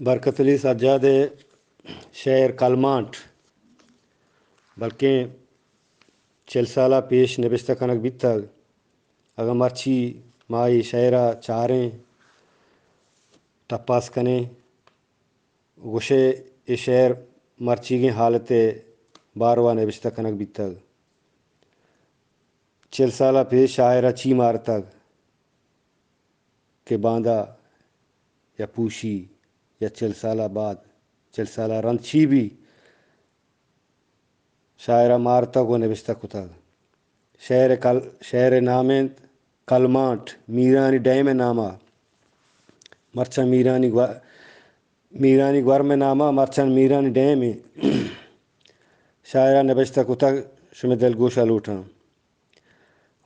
برکت علی سجاد شعر کلمانٹ بلکہ 40 سالہ پیش نبشتہ کنک بیتگ اگر مرچی مائی شعرہ چاریں ٹپاس کنے گوشے یہ شعر مرچی گیں حالت باروا نبشتہ کنک بیتگ 40 سالہ پیش شاعرہ چی مارتگ کہ باندھا یا پوشی یا 40 سالہ بعد 40 سالہ رند چی بھی شاعرہ مارتگ و نبشتہ کتگ شعر نامند کلمانٹ میرانی ڈیم نامہ مرچن میرانی گورم نامہ مرچن میرانی ڈیم شاعرہ نبشتہ کتگ شمی دل گوشہ لوٹاں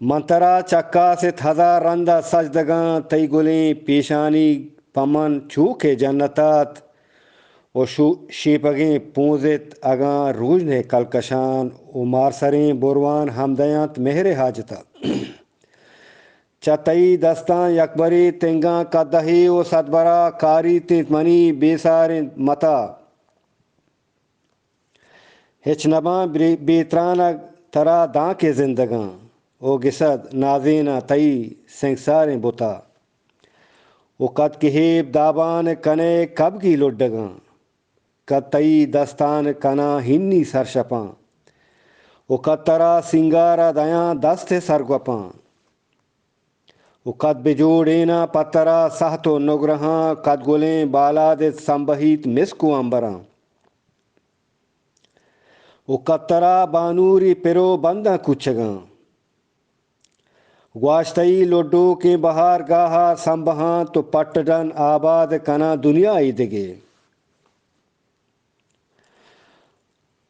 منترا چکا سے ہزار رندہ سجدگاں تئی گلیں پیشانی پمن چوکے جنتات و شیپگیں پونزت اگاں روجنے کلکشان و مارسریں بروان ہمدیانت مہر حاجتا چتئی دستان یکبری تنگاں کدہی و صدبرا کاری تیت منی بیسار متا ہچ نباں بیترانگ ترا داں کے زندگاں او گسد نازینہ تئی سنگساریں بتا او قد کہیب دابان کنے کب کی لڈگاں قد تئی دستان کنا ہنی سرشپاں او قد ترا سنگارا دیاں دست سرگپاں او قد بجوڑینا پترا سہت و نگرہاں قد گلیں بالاد سنبہیت مسکو امبراں او قد ترا بانوری پرو بندہ کچگاں گواشتئی لڈو کے بہار گاہا سنبہاں تو پٹ ڈن آباد کنا دنیا دگے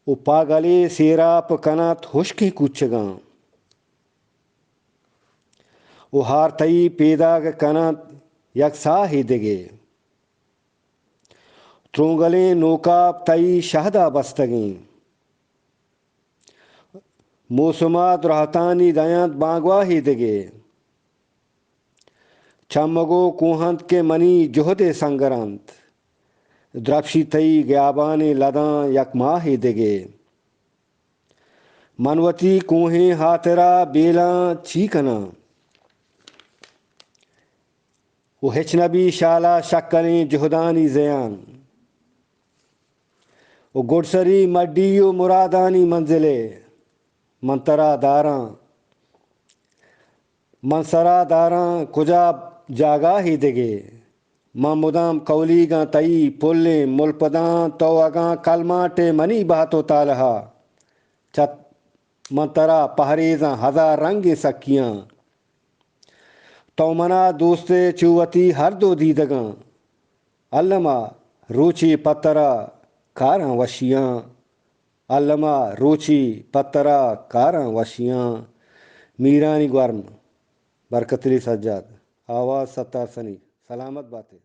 او پاگلے سیراپ کنت خشکی کچگاں او ہار تئی پیداگ کنت یک ساہی دگے ترونگلیں نوکاب تئی شہدہ بستگیں موسمات رہتانی دیانت بانگواہی دگے چمگو کوہنت کے منی جہد سنگرانت درپشی تئی گیابانی لداں یک ماہی دگے منوتی کوہیں ہاترا بیلاں چیکنا وہ ہچ نبی شالا شکلیں جہدانی زیان وہ گڑسری مڈی و مرادانی منزلے منترا داراں کجا جاگاہی دگے من مدام کولیگاں تئی پلیں ملپداں تو اگاں کلماٹے منی بہتو تالہا چت منترا پہریزاں ہزار رنگ سکیاں تو منا دوستے چووتی ہر دو دیدگاں علمہ روچی پترا کاراں وشیاں علمہ روچی پترا کاراں وشیاں میرانی گورم برکت علی سجاد آواز ستار سنی سلامت باتیں